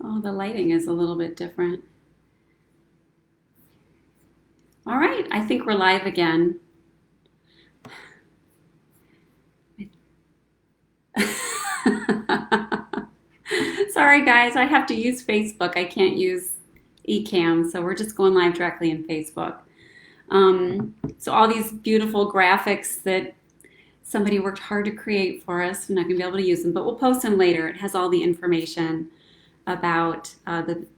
Oh, the lighting is a little bit different. All right, I think we're live again. Sorry, guys, I have to use Facebook. I can't use eCam, so we're just going live directly in Facebook. So all these beautiful graphics that somebody worked hard to create for us, we're not going to be able to use them, but we'll post them later. It has all the information about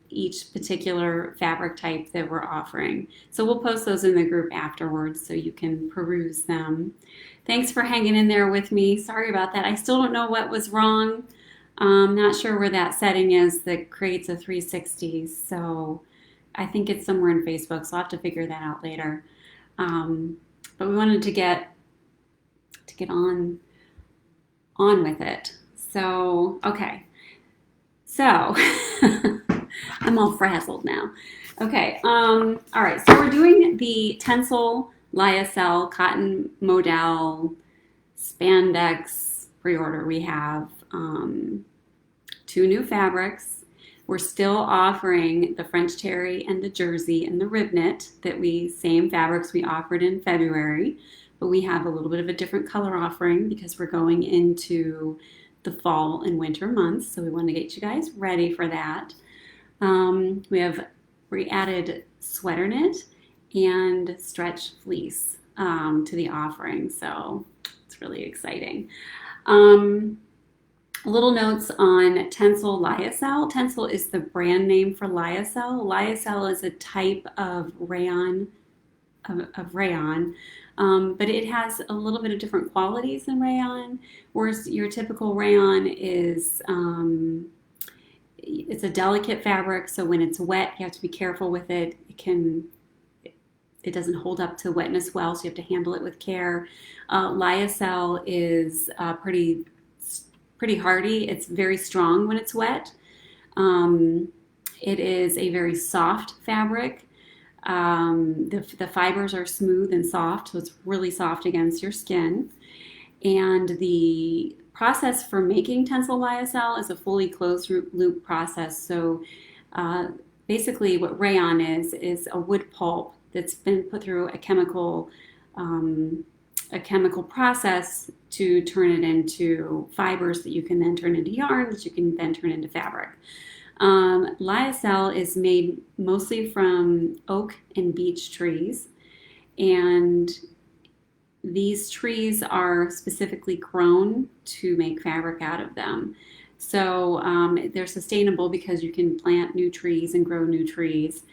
each particular fabric type that we're offering. So we'll post those in the group afterwards so you can peruse them. Thanks for hanging in there with me. Sorry about that. I still don't know what was wrong. Not sure where that setting is that creates a 360. So I think it's somewhere in Facebook, so I'll have to figure that out later. But we wanted to get on with it. So okay. So I'm all frazzled now. Okay. All right. So we're doing the Tencel Lyocell cotton modal spandex pre-order. We have two new fabrics. We're still offering the French terry and the jersey and the rib knit same fabrics we offered in February, but we have a little bit of a different color offering because we're going into the fall and winter months. So we want to get you guys ready for that. We added sweater knit and stretch fleece to the offering. So it's really exciting. Little notes on Tencel Lyocell. Tencel is the brand name for Lyocell. Lyocell is a type of rayon, but it has a little bit of different qualities than rayon. Whereas your typical rayon is it's a delicate fabric, so when it's wet, you have to be careful with it. It doesn't hold up to wetness well, so you have to handle it with care. Lyocell is pretty hardy. It's very strong when it's wet. It is a very soft fabric. The fibers are smooth and soft, so it's really soft against your skin. And the process for making Tencel Lyocell is a fully closed loop process. So basically what rayon is a wood pulp that's been put through a chemical process to turn it into fibers that you can then turn into yarn that you can then turn into fabric. Lyocell is made mostly from oak and beech trees, and these trees are specifically grown to make fabric out of them. So they're sustainable because you can plant new trees and grow new trees.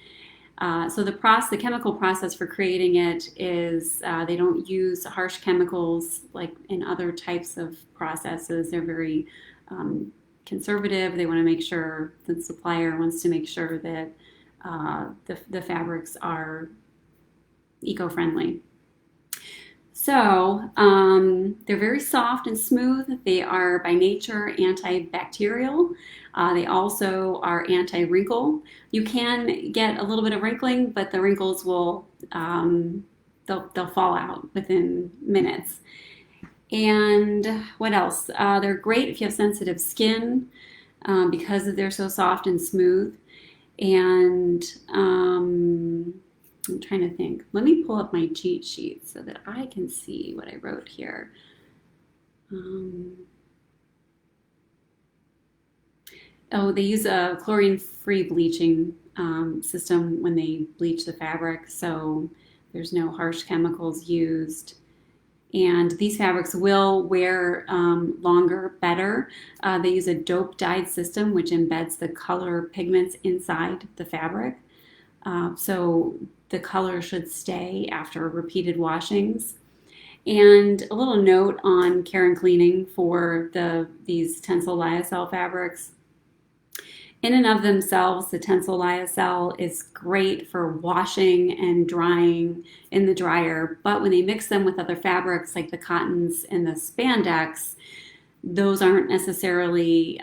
So the chemical process for creating it is they don't use harsh chemicals like in other types of processes. They're very conservative. They want to make sure, the supplier wants to make sure that the fabrics are eco-friendly. So they're very soft and smooth. They are by nature antibacterial. They also are anti-wrinkle. You can get a little bit of wrinkling, but the wrinkles will they'll fall out within minutes. And what else? They're great if you have sensitive skin because they're so soft and smooth. And I'm trying to think. Let me pull up my cheat sheet so that I can see what I wrote here. They use a chlorine-free bleaching system when they bleach the fabric, so there's no harsh chemicals used. And these fabrics will wear longer better. They use a dope dyed system which embeds the color pigments inside the fabric. So the color should stay after repeated washings. And a little note on care and cleaning for these Tencel Lyocell fabrics. In and of themselves, the Tencel Lyocell is great for washing and drying in the dryer, but when they mix them with other fabrics like the cottons and the spandex, those aren't necessarily,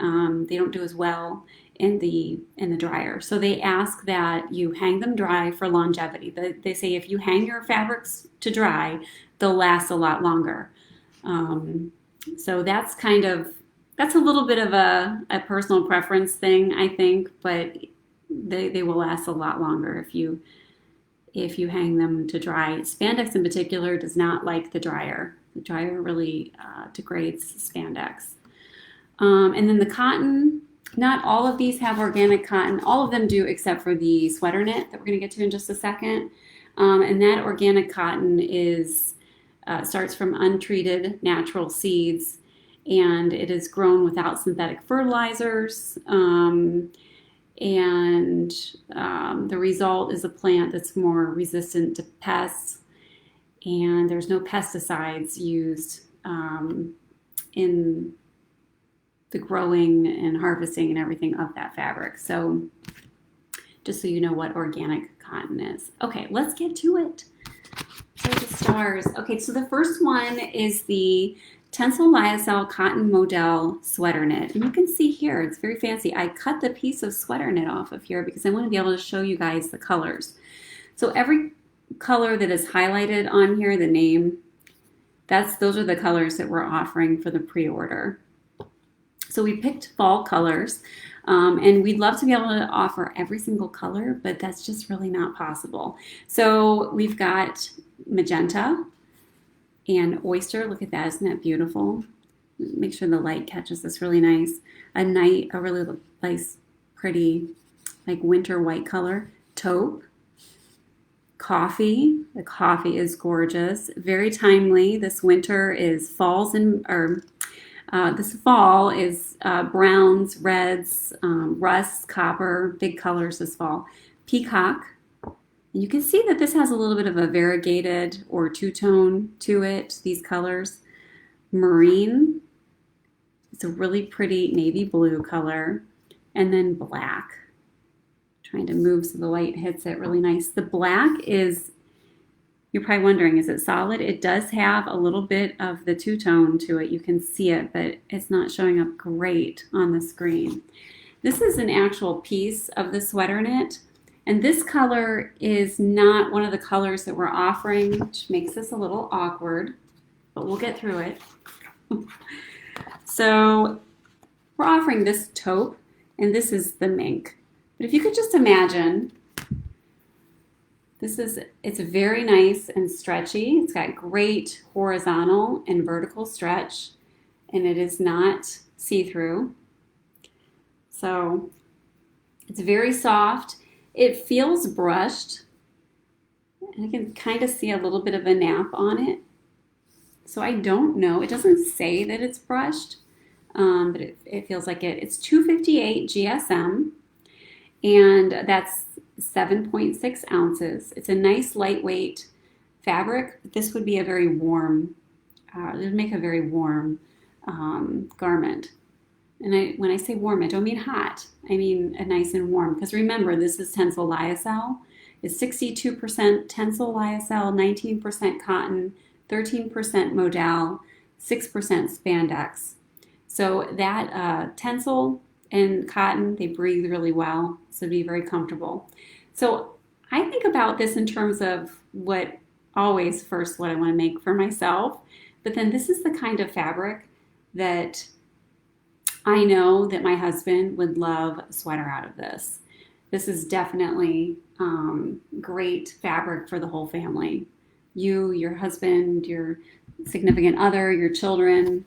they don't do as well in the dryer. So they ask that you hang them dry for longevity. They say if you hang your fabrics to dry, they'll last a lot longer. So that's kind of That's a little bit of a personal preference thing, I think, but they will last a lot longer if you hang them to dry. Spandex in particular does not like the dryer. The dryer really degrades spandex. And then the cotton, not all of these have organic cotton. All of them do except for the sweater knit that we're going to get to in just a second. And that organic cotton starts from untreated natural seeds, and it is grown without synthetic fertilizers. The result is a plant that's more resistant to pests, and there's no pesticides used in the growing and harvesting and everything of that fabric. So just so you know what organic cotton is. Okay, let's get to it. So the stars. Okay, so the first one is the Tencel Lyocell Cotton Model Sweater Knit. And you can see here, it's very fancy. I cut the piece of sweater knit off of here because I want to be able to show you guys the colors. So every color that is highlighted on here, the name, those are the colors that we're offering for the pre-order. So we picked fall colors, and we'd love to be able to offer every single color, but that's just really not possible. So we've got magenta and oyster. Look at that, isn't that beautiful? Make sure the light catches this really nice. A really nice, pretty, like winter white color. Taupe. Coffee. The coffee is gorgeous. Very timely. This winter is this fall is browns, reds, rusts, copper, big colors this fall. Peacock. And you can see that this has a little bit of a variegated or two-tone to it, these colors. Marine. It's a really pretty navy blue color. And then black. Trying to move so the light hits it really nice. The black is, you're probably wondering, is it solid? It does have a little bit of the two-tone to it. You can see it, but it's not showing up great on the screen. This is an actual piece of the sweater knit, and this color is not one of the colors that we're offering, which makes this a little awkward, but we'll get through it. So we're offering this taupe, and this is the mink. But if you could just imagine, it's very nice and stretchy. It's got great horizontal and vertical stretch, and it is not see-through. So it's very soft. It feels brushed, and I can kind of see a little bit of a nap on it. So I don't know. It doesn't say that it's brushed, but it feels like it. It's 258 GSM, and that's 7.6 ounces. It's a nice lightweight fabric. This would be a very warm, it would make a very warm garment. And when I say warm, I don't mean hot. I mean a nice and warm. Because remember, this is Tencel Lyocell. It's 62% Tencel Lyocell, 19% cotton, 13% modal, 6% spandex. So that Tencel and cotton, they breathe really well, so it'd be very comfortable. So I think about this in terms of what I want to make for myself, but then this is the kind of fabric that I know that my husband would love a sweater out of this. This is definitely great fabric for the whole family. You, your husband, your significant other, your children.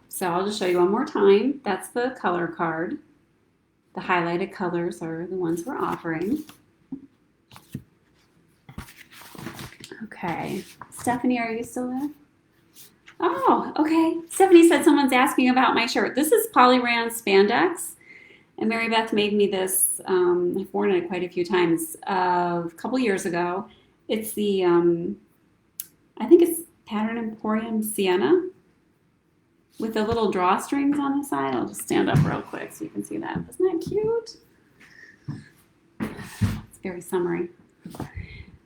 So I'll just show you one more time. That's the color card. The highlighted colors are the ones we're offering. Okay. Stephanie, are you still there? Oh, okay. Stephanie said someone's asking about my shirt. This is Polyran Spandex. And Mary Beth made me this. I've worn it quite a few times a couple years ago. It's the, I think it's Pattern Emporium Sienna, with the little drawstrings on the side. I'll just stand up real quick so you can see that. Isn't that cute? It's very summery.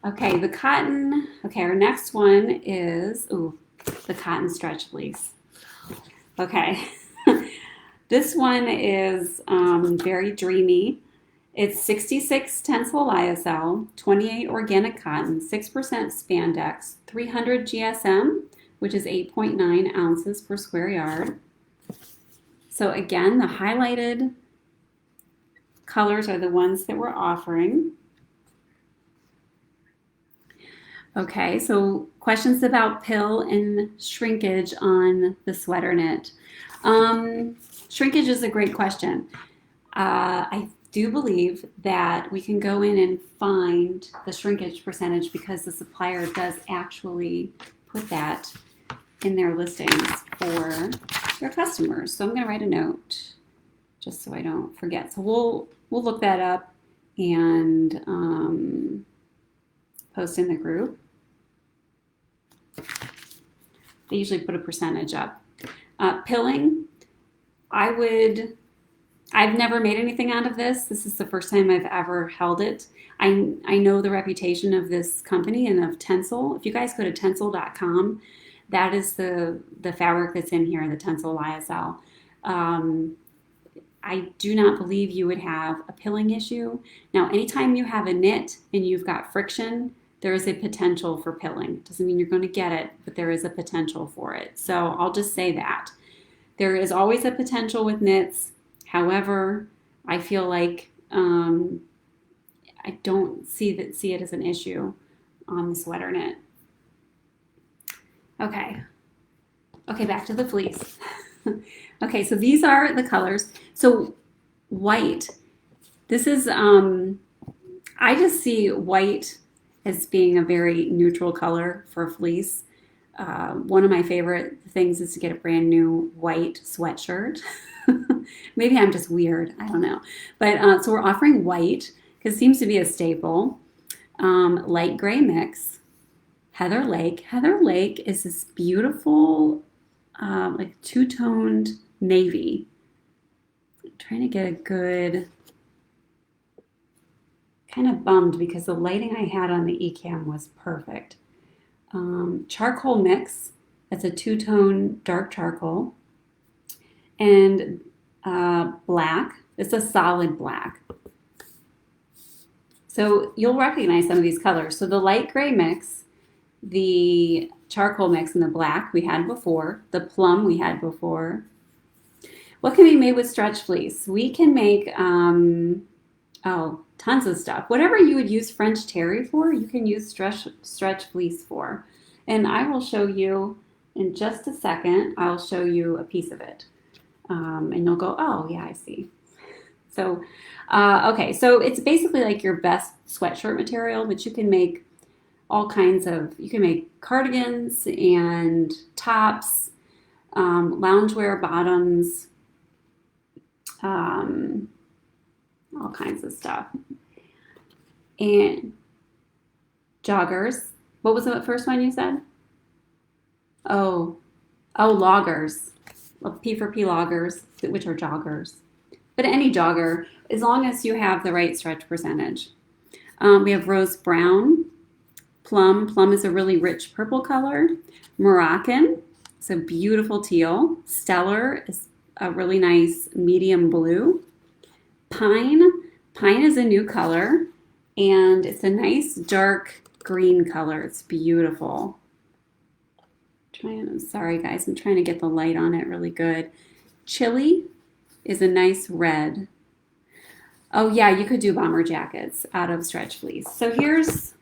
Okay, the cotton. Okay, our next one is, the cotton stretch fleece. Okay, this one is very dreamy. It's 66 Tencel Lyocell, 28 organic cotton, 6% spandex, 300 GSM, which is 8.9 ounces per square yard. So again, the highlighted colors are the ones that we're offering. Okay, so questions about pill and shrinkage on the sweater knit. Shrinkage is a great question. I do believe that we can go in and find the shrinkage percentage because the supplier does actually put that in their listings for their customers. So I'm going to write a note just so I don't forget. So we'll look that up and post in the group. They usually put a percentage up. Pilling, I've never made anything out of this. This is the first time I've ever held it. I know the reputation of this company and of Tencel. If you guys go to tencel.com, that is the fabric that's in here, the Tencel Lyocell. I do not believe you would have a pilling issue. Now, anytime you have a knit and you've got friction, there is a potential for pilling. Doesn't mean you're going to get it, but there is a potential for it. So I'll just say that. There is always a potential with knits. However, I feel like I don't see it as an issue on the sweater knit. Okay, back to the fleece. Okay, so these are the colors. So white, this is, I just see white as being a very neutral color for fleece. One of my favorite things is to get a brand new white sweatshirt. Maybe I'm just weird, I don't know. But so we're offering white because it seems to be a staple. Light gray mix. Heather Lake. Heather Lake is this beautiful, like two-toned navy. I'm trying to get a good, kind of bummed because the lighting I had on the eCam was perfect. Charcoal mix. That's a two-tone dark charcoal. And black. It's a solid black. So you'll recognize some of these colors. So the light gray mix, the charcoal mix, and the black we had before. The plum we had before. What can be made with stretch fleece? We can make, tons of stuff. Whatever you would use French terry for, you can use stretch fleece for. And I will show you in just a second, I'll show you a piece of it. And you'll go, oh, yeah, I see. So, okay, so it's basically like your best sweatshirt material, but you can make all kinds of, you can make cardigans and tops, loungewear bottoms, all kinds of stuff. And joggers. What was the first one you said? Oh, loggers. P for P loggers, which are joggers. But any jogger, as long as you have the right stretch percentage. We have rose brown, plum. Plum is a really rich purple color. Moroccan, it's a beautiful teal. Stellar is a really nice medium blue. Pine is a new color, and it's a nice dark green color. It's beautiful. I'm sorry guys, I'm trying to get the light on it really good. Chili is a nice red. Oh yeah, you could do bomber jackets out of stretch fleece. So here's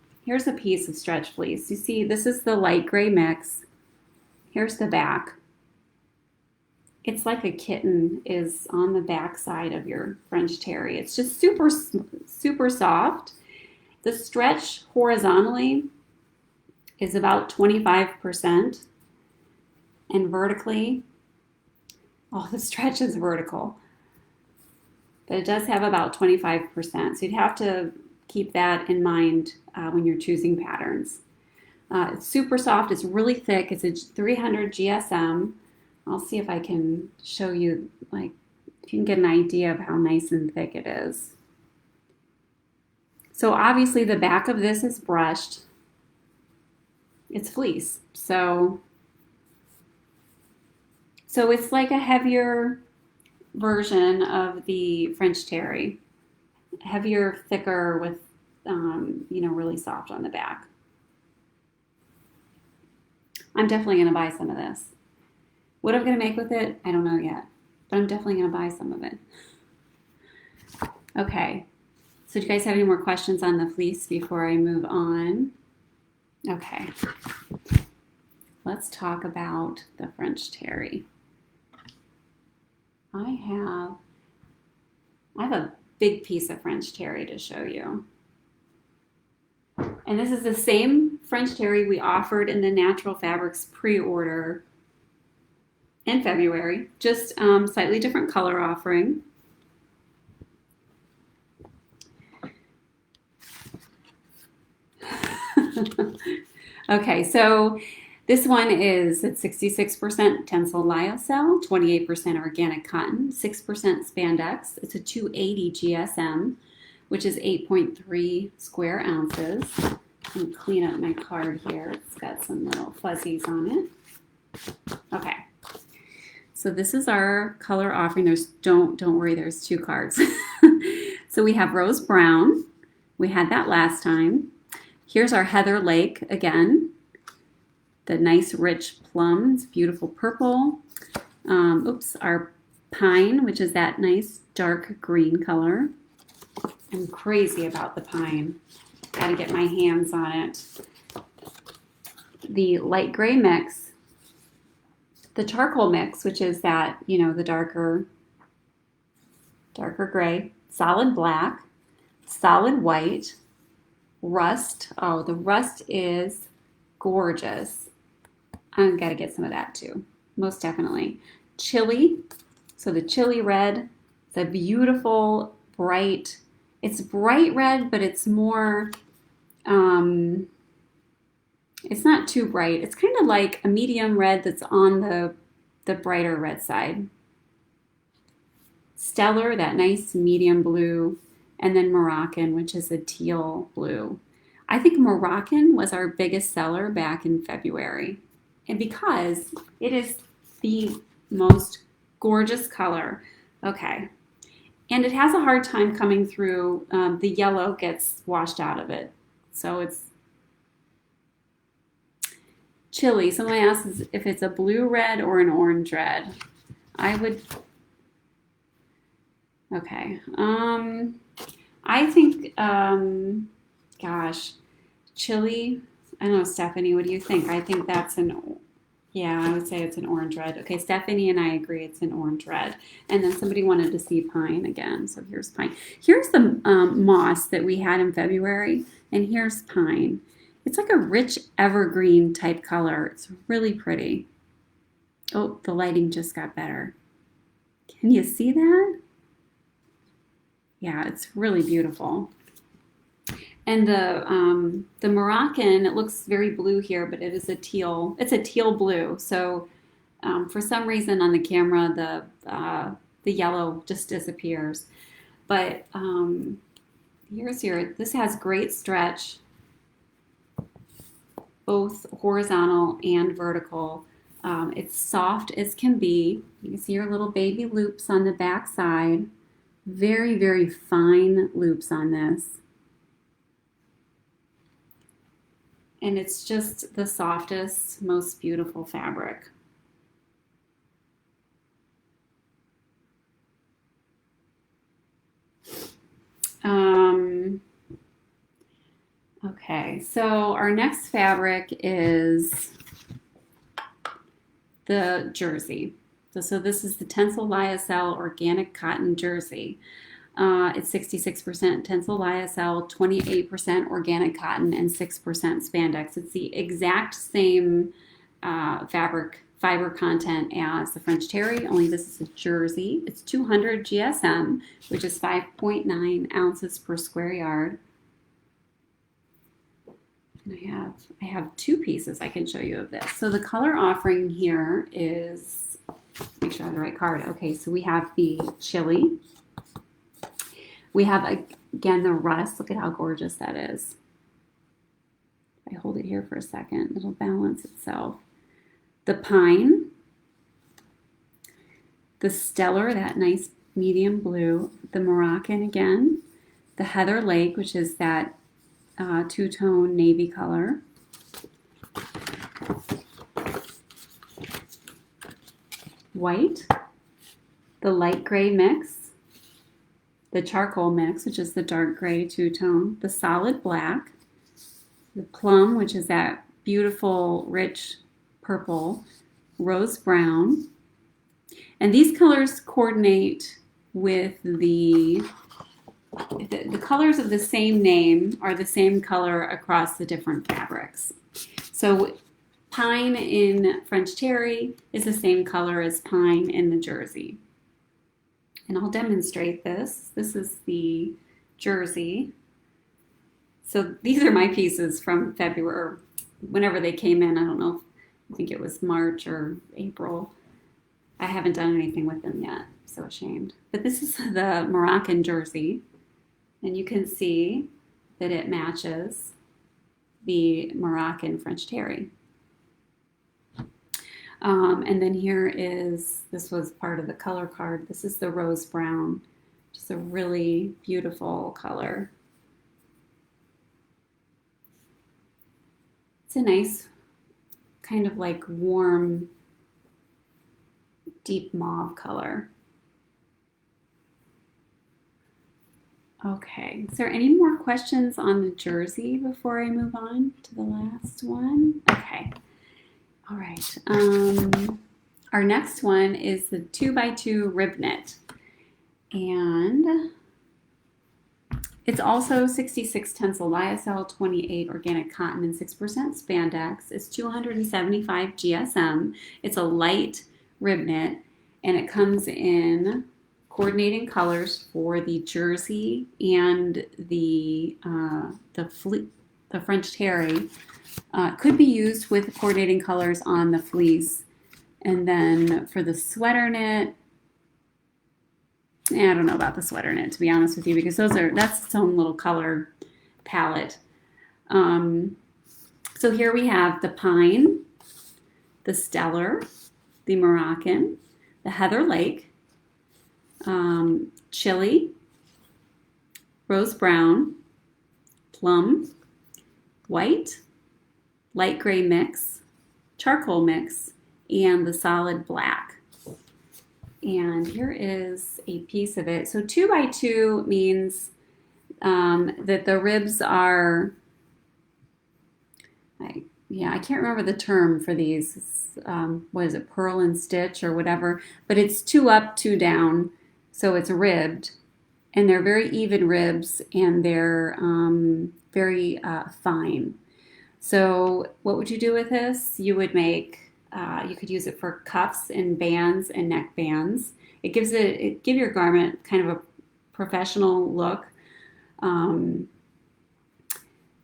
a piece of stretch fleece. You see, this is the light gray mix. Here's the back. It's like a kitten is on the back side of your French terry. It's just super, super soft. The stretch horizontally is about 25%. And vertically, the stretch is vertical. But it does have about 25%. So you'd have to keep that in mind when you're choosing patterns. It's super soft. It's really thick. It's a 300 GSM. I'll see if I can show you, like, if you can get an idea of how nice and thick it is. So obviously the back of this is brushed. It's fleece. So it's like a heavier version of the French terry. Heavier, thicker with, really soft on the back. I'm definitely going to buy some of this. What I'm going to make with it, I don't know yet. but I'm definitely going to buy some of it. Okay, so do you guys have any more questions on the fleece before I move on? Okay, let's talk about the French terry. I have a big piece of French terry to show you. And this is the same French terry we offered in the Natural Fabrics pre-order in February, just slightly different color offering. Okay, so this one is at 66% Tencel Lyocell, 28% organic cotton, 6% spandex. It's a 280 GSM, which is 8.3 square ounces. Let me clean up my card here. It's got some little fuzzies on it. Okay, so this is our color offering. Don't worry, there's two cards. So we have rose brown. We had that last time. Here's our Heather Lake again. The nice rich plum, it's beautiful purple. Our pine, which is that nice dark green color. I'm crazy about the pine. Gotta get my hands on it. The light gray mix. The charcoal mix, which is that, the darker gray. Solid black. Solid white. Rust. Oh, the rust is gorgeous. I've got to get some of that too. Most definitely. Chili. So the chili red. It's a beautiful, bright. It's bright red, but it's more, it's not too bright. It's kind of like a medium red that's on the brighter red side. Stellar, that nice medium blue. And then Moroccan, which is a teal blue. I think Moroccan was our biggest seller back in February. And because it is the most gorgeous color. Okay. And it has a hard time coming through. The yellow gets washed out of it. So it's chili. Someone asks if it's a blue red or an orange red. I would... Okay. I think, gosh, chili. I don't know, Stephanie, what do you think? I think that's I would say it's an orange red. Okay, Stephanie and I agree it's an orange red. And then somebody wanted to see pine again. So here's pine. Here's the moss that we had in February. And here's pine. It's like a rich evergreen type color. It's really pretty. Oh, the lighting just got better. Can you see that? Yeah, it's really beautiful. And the Moroccan, it looks very blue here, but it is a teal. It's a teal blue. So for some reason on the camera, the yellow just disappears. But this has great stretch, both horizontal and vertical. It's soft as can be. You can see your little baby loops on the back side. Very, very fine loops on this. And it's just the softest, most beautiful fabric. Okay, so our next fabric is the jersey. So this is the Tencel Lyocell Organic Cotton Jersey. It's 66% Tencel Lyocell, 28% organic cotton, and 6% spandex. It's the exact same fiber content as the French terry, only this is a jersey. It's 200 GSM, which is 5.9 ounces per square yard. And I have two pieces I can show you of this. So the color offering here is, make sure I have the right card. Okay, so we have the chili. We have, again, the rust. Look at how gorgeous that is. If I hold it here for a second, it'll balance itself. The pine. The stellar, that nice medium blue. The Moroccan again. The Heather Lake, which is that two-tone navy color. White. the light gray mix, the charcoal mix, which is the dark gray two-tone, the solid black, the plum, which is that beautiful, rich purple, rose brown. And these colors coordinate with the colors of the same name are the same color across the different fabrics. So pine in French terry is the same color as pine in the jersey. And I'll demonstrate this. This is the jersey. So these are my pieces from February, or whenever they came in. I don't know, I think it was March or April. I haven't done anything with them yet, so ashamed. But this is the Moroccan jersey, and you can see that it matches the Moroccan French terry. And then here is, this was part of the color card. This is the rose brown, just a really beautiful color. It's a nice kind of like warm, deep mauve color. Okay, is there any more questions on the jersey before I move on to the last one? Okay. All right, our next one is the 2x2 rib knit, and it's also 66 Tencel Lyocell, 28 organic cotton, and 6% spandex. It's 275 GSM. It's a light rib knit, and it comes in coordinating colors for the jersey and the French terry. Could be used with coordinating colors on the fleece. And then for the sweater knit, I don't know about the sweater knit, to be honest with you, because that's its own little color palette. So here we have the pine, the stellar, the Moroccan, the heather lake, chili, rose brown, plum, white, light gray mix, charcoal mix, and the solid black. And here is a piece of it. So 2x2 means that the ribs are, I can't remember the term for these. It's, what is it, purl and stitch or whatever, but it's 2 up, 2 down. So it's ribbed, and they're very even ribs, and they're very fine. So what would you do with this? You would make, you could use it for cuffs and bands and neck bands. It give your garment kind of a professional look.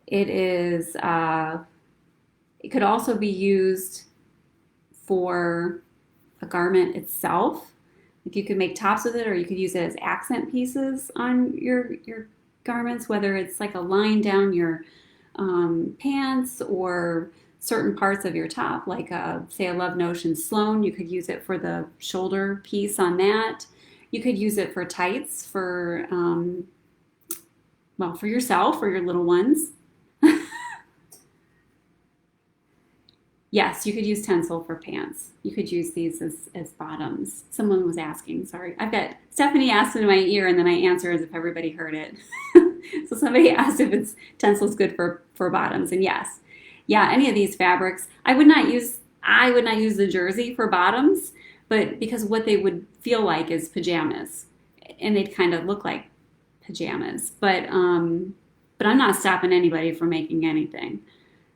It could also be used for a garment itself. Like you could make tops with it, or you could use it as accent pieces on your garments, whether it's like a line down your pants or certain parts of your top, like say a Love Notion Sloan. You could use it for the shoulder piece on that. You could use it for tights for for yourself or your little ones. Yes, you could use Tencel for pants. You could use these as bottoms. Someone was asking, sorry. I've got Stephanie asked in my ear, and then I answer as if everybody heard it. So somebody asked if Tencel's good for bottoms, and yes. Yeah, any of these fabrics. I would not use the jersey for bottoms, but because what they would feel like is pajamas, and they'd kind of look like pajamas. But I'm not stopping anybody from making anything.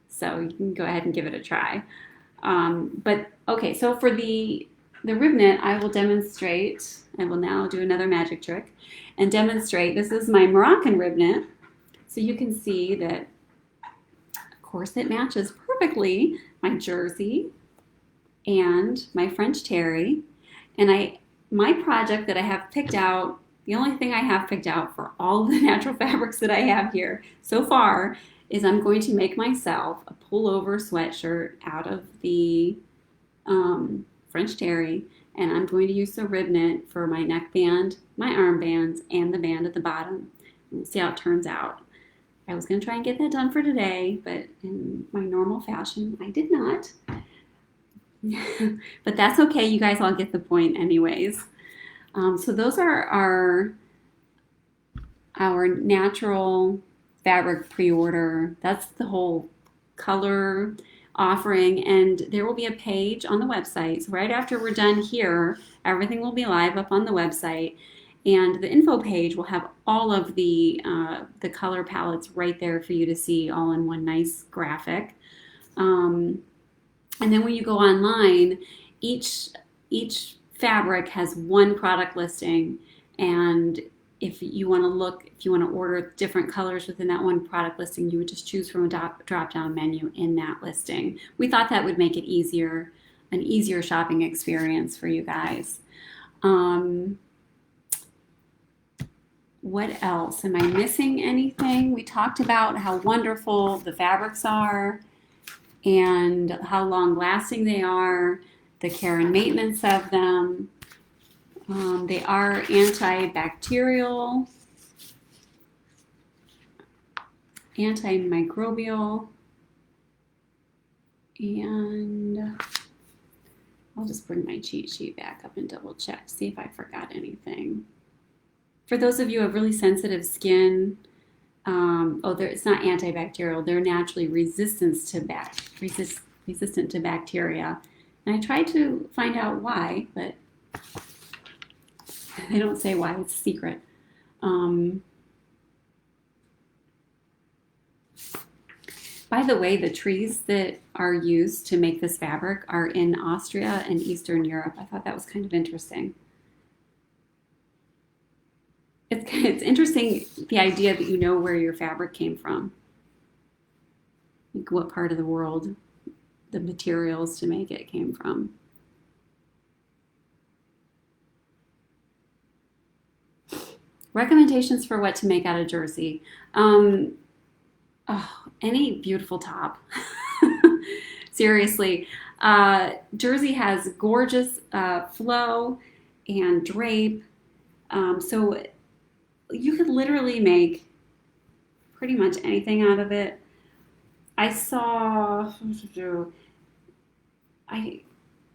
So you can go ahead and give it a try. But okay, so for the rib knit, I will demonstrate. I will now do another magic trick and demonstrate. This is my Moroccan rib knit. So you can see that, of course, it matches perfectly my jersey and my French terry. And my project that I have picked out, the only thing I have picked out for all the natural fabrics that I have here so far is I'm going to make myself a pullover sweatshirt out of the French terry, and I'm going to use the rib knit for my neckband, my armbands, and the band at the bottom. We'll see how it turns out. I was going to try and get that done for today, but in my normal fashion, I did not. But that's okay. You guys all get the point anyways. So those are our natural fabric pre-order. That's the whole color offering, and there will be a page on the website. So right after we're done here, everything will be live up on the website, and the info page will have all of the color palettes right there for you to see, all in one nice graphic. And then when you go online, each fabric has one product listing, and if you want to order different colors within that one product listing, you would just choose from a drop-down menu in that listing. We thought that would make it an easier shopping experience for you guys. What else? Am I missing anything? We talked about how wonderful the fabrics are and how long lasting they are, the care and maintenance of them. They are antibacterial, antimicrobial, and I'll just bring my cheat sheet back up and double check, see if I forgot anything. For those of you who have really sensitive skin, it's not antibacterial, they're naturally resistant to bacteria. And I tried to find out why, but they don't say why, it's a secret. By the way, the trees that are used to make this fabric are in Austria and Eastern Europe. I thought that was kind of interesting. It's interesting, the idea that you know where your fabric came from, like what part of the world the materials to make it came from. Recommendations for what to make out of jersey. Any beautiful top. Seriously. Jersey has gorgeous flow and drape. So you could literally make pretty much anything out of it.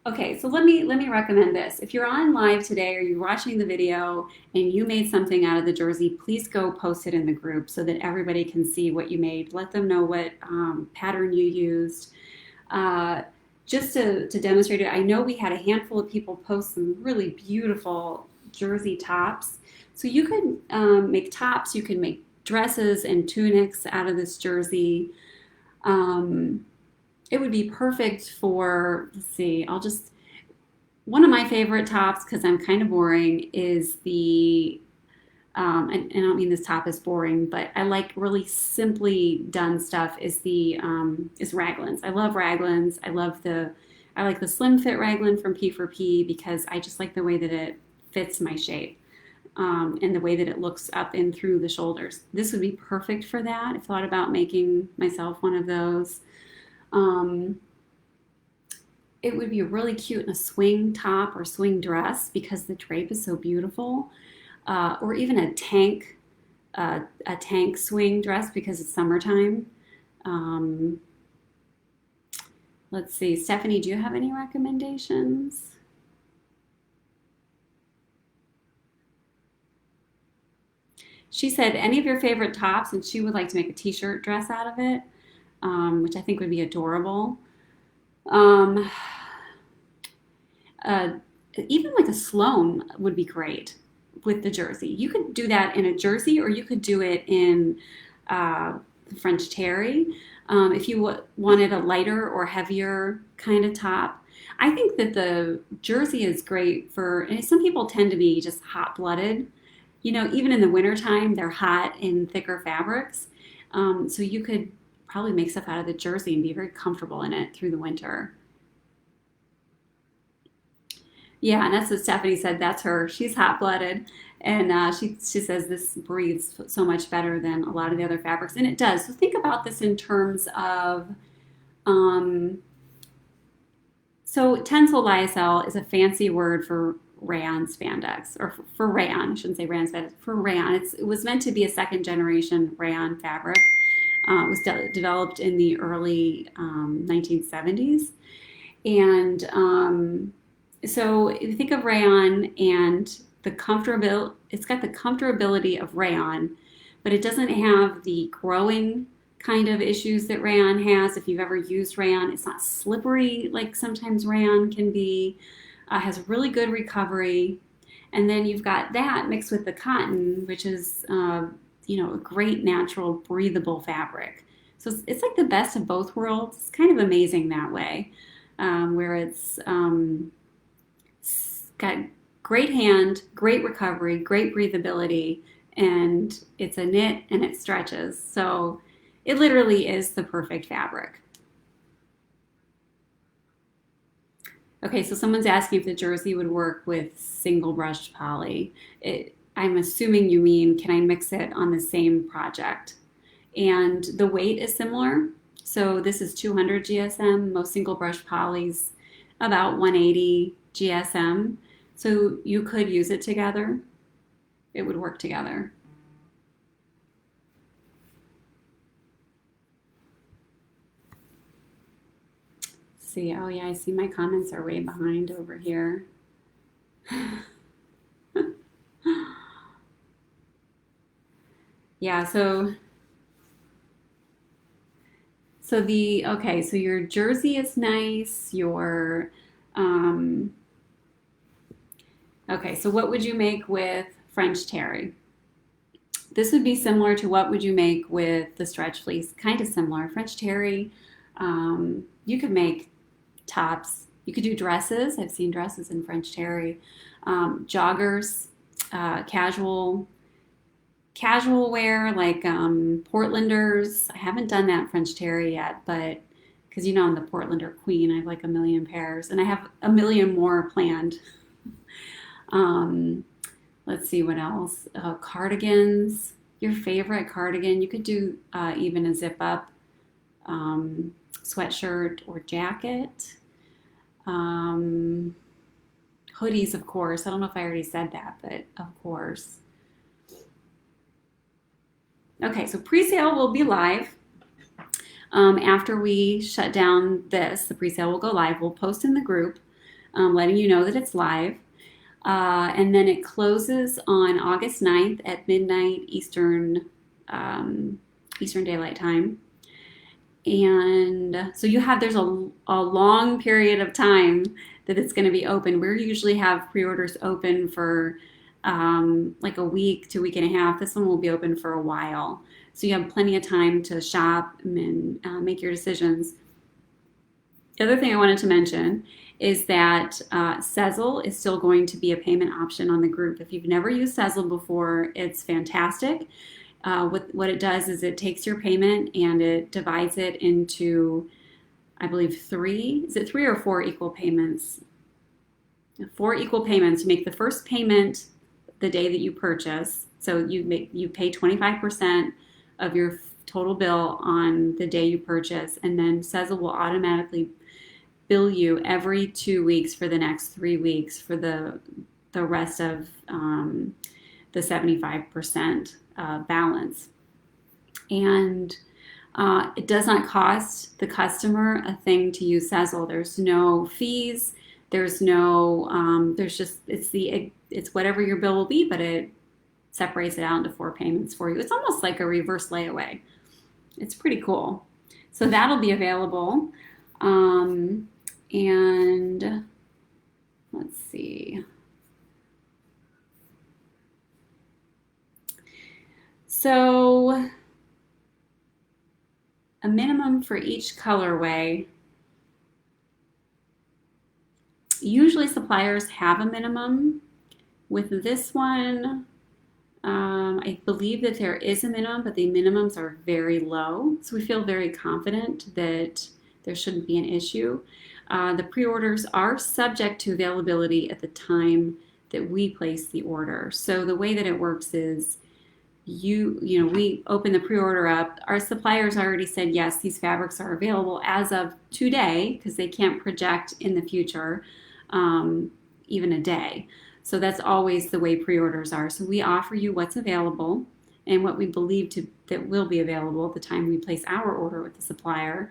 Okay, so let me recommend this. If you're on live today or you're watching the video and you made something out of the jersey, please go post it in the group so that everybody can see what you made. Let them know what pattern you used. Just to demonstrate it, I know we had a handful of people post some really beautiful jersey tops. So you could make tops, you can make dresses and tunics out of this jersey. It would be perfect for, let's see, one of my favorite tops, because I'm kind of boring, is and I don't mean this top is boring, but I like really simply done stuff, is raglans. I love raglans. I like the slim fit raglan from P4P because I just like the way that it fits my shape. And the way that it looks up and through the shoulders. This would be perfect for that. I've thought about making myself one of those. It would be really cute in a swing top or swing dress because the drape is so beautiful. Or even a tank swing dress because it's summertime. Let's see, Stephanie, do you have any recommendations? She said any of your favorite tops, and she would like to make a t-shirt dress out of it, which I think would be adorable. Even like a Sloan would be great with the jersey. You could do that in a jersey, or you could do it in French terry. If you wanted a lighter or heavier kind of top. I think that the jersey is great and some people tend to be just hot-blooded. You know, even in the wintertime, they're hot in thicker fabrics. So you could probably make stuff out of the jersey and be very comfortable in it through the winter. Yeah, and that's what Stephanie said. That's her. She's hot-blooded. And she says this breathes so much better than a lot of the other fabrics. And it does. So think about this in terms of... so Tencel Lyocell is a fancy word for rayon spandex, or for rayon. I shouldn't say rayon spandex, for rayon. It was meant to be a second generation rayon fabric. It was developed in the early 1970s. And so if you think of rayon and the comfortability. It's got the comfortability of rayon, but it doesn't have the growing kind of issues that rayon has. If you've ever used rayon, it's not slippery like sometimes rayon can be. Has really good recovery. And then you've got that mixed with the cotton, which is, a great natural breathable fabric. So it's like the best of both worlds. It's kind of amazing that way, where it's got great hand, great recovery, great breathability, and it's a knit and it stretches. So it literally is the perfect fabric. Okay, so someone's asking if the jersey would work with single brushed poly. I'm assuming you mean, can I mix it on the same project? And the weight is similar. So this is 200 GSM. Most single brush polys about 180 GSM. So you could use it together. It would work together. See, oh yeah, I see my comments are way behind over here. Yeah, so your jersey is nice, um okay, so what would you make with French terry? This would be similar to what would you make with the stretch fleece, kind of similar. French terry, you could make tops. You could do dresses. I've seen dresses in French terry. Joggers, casual wear like Portlanders. I haven't done that French terry yet, but because I'm the Portlander queen, I have like a million pairs, and I have a million more planned. Um, let's see what else. Cardigans. Your favorite cardigan. You could do even a zip up sweatshirt or jacket. Um, Hoodies, of course. I don't know if I already said that, but of course. Okay, so pre-sale will be live after we shut down this. The pre-sale will go live. We'll post in the group, letting you know that it's live. And then it closes on August 9th at midnight Eastern Daylight Time. And so there's a long period of time that it's going to be open. We usually have pre-orders open for like a week to a week and a half. This one will be open for a while. So you have plenty of time to shop and make your decisions. The other thing I wanted to mention is that Sezzle is still going to be a payment option on the group. If you've never used Sezzle before, it's fantastic. What it does is it takes your payment and it divides it into, I believe, is it three or four equal payments? Four equal payments. You make the first payment the day that you purchase. So you pay 25% of your total bill on the day you purchase, and then Sezzle will automatically bill you every 2 weeks for the next 3 weeks for the rest of the 75% balance. And it does not cost the customer a thing to use Sezzle. There's no fees. There's no. It's whatever your bill will be, but it separates it out into 4 payments for you. It's almost like a reverse layaway. It's pretty cool. So that'll be available. And let's see. So a minimum for each colorway. Usually suppliers have a minimum. With this one, I believe that there is a minimum, but the minimums are very low. So we feel very confident that there shouldn't be an issue. The pre-orders are subject to availability at the time that we place the order. So the way that it works is we open the pre-order up. Our suppliers already said, yes, these fabrics are available as of today because they can't project in the future even a day. So that's always the way pre-orders are. So we offer you what's available and what we believe that will be available at the time we place our order with the supplier.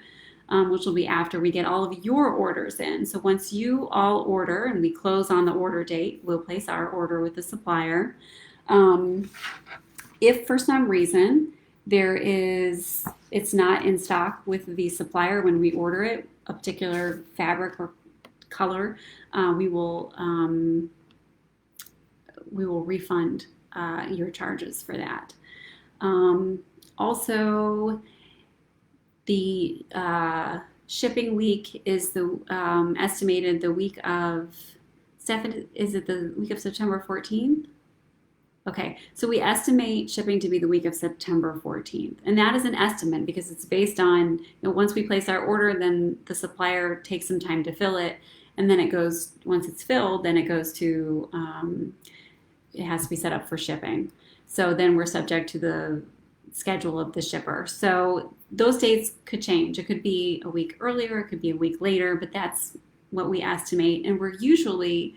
which will be after we get all of your orders in. So once you all order and we close on the order date, we'll place our order with the supplier. If for some reason it's not in stock with the supplier when we order it, a particular fabric or color, we will refund your charges for that. Also, the shipping week is the estimated the week of, Stephan, is it the week of September 14th? Okay, so we estimate shipping to be the week of September 14th. And that is an estimate because it's based on, once we place our order, then the supplier takes some time to fill it. And then it goes, once it's filled, then it goes to, it has to be set up for shipping. So then we're subject to the schedule of the shipper. So those dates could change. It could be a week earlier, it could be a week later, but that's what we estimate. And we're usually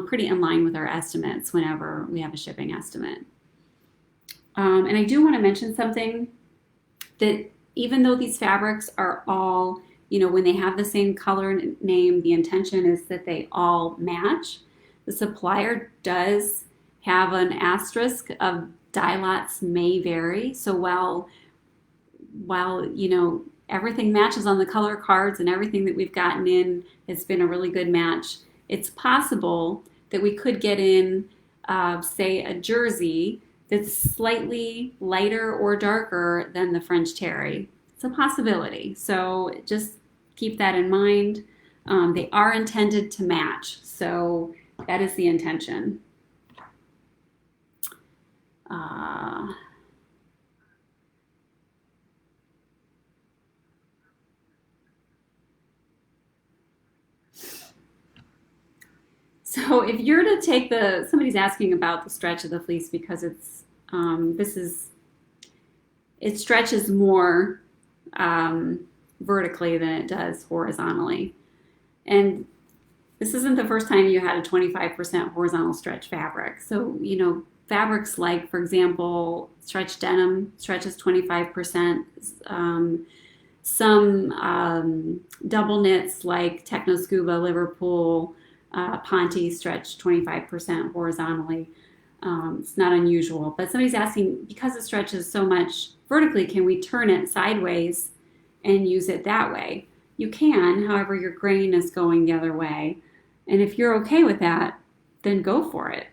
pretty in line with our estimates whenever we have a shipping estimate. And I do want to mention something, that even though these fabrics are all, when they have the same color name, the intention is that they all match. The supplier does have an asterisk of dye lots may vary. So while everything matches on the color cards and everything that we've gotten in has been a really good match, it's possible that we could get in, say, a jersey that's slightly lighter or darker than the French terry. It's a possibility. So just keep that in mind. They are intended to match. So that is the intention. So if you're to take somebody's asking about the stretch of the fleece because it stretches more vertically than it does horizontally. And this isn't the first time you had a 25% horizontal stretch fabric. So, fabrics like, for example, stretch denim stretches 25%. Some double knits like Techno Scuba, Liverpool, Ponte stretch 25% horizontally. It's not unusual, but somebody's asking, because it stretches so much vertically, can we turn it sideways and use it that way? You can, however, your grain is going the other way. And if you're okay with that, then go for it.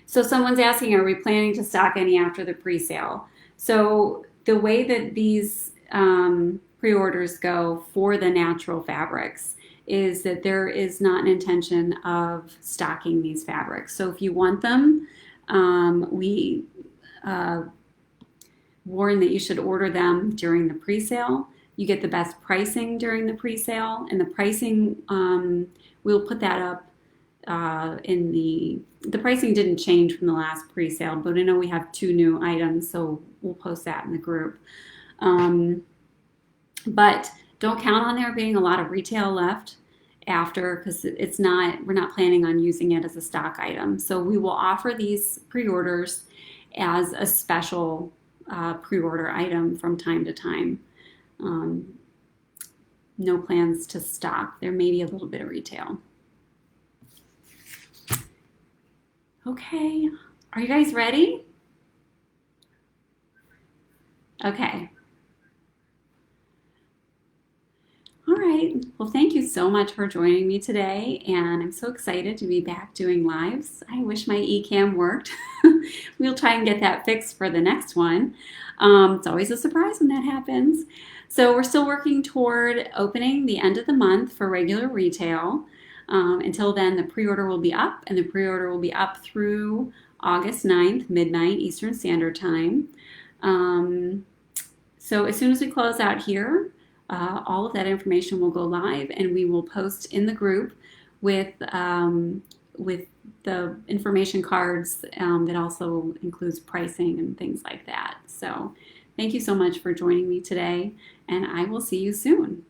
So someone's asking, are we planning to stock any after the pre-sale? So the way that these pre-orders go for the natural fabrics is that there is not an intention of stocking these fabrics. So if you want them, we warn that you should order them during the pre-sale. You get the best pricing during the pre-sale, and the pricing, we'll put that up in the pricing didn't change from the last pre-sale, but I know we have 2 new items, so we'll post that in the group. But don't count on there being a lot of retail left after, because we're not planning on using it as a stock item. So we will offer these pre-orders as a special pre-order item from time to time. No plans to stock. There may be a little bit of retail. Okay, are you guys ready? Okay. All right. Well, thank you so much for joining me today, and I'm so excited to be back doing lives. I wish my eCam worked. We'll try and get that fixed for the next one. It's always a surprise when that happens. So we're still working toward opening the end of the month for regular retail. Until then, the pre-order will be up, and the pre-order will be up through August 9th, midnight Eastern Standard Time. So as soon as we close out here, all of that information will go live, and we will post in the group with the information cards that also includes pricing and things like that. So thank you so much for joining me today, and I will see you soon.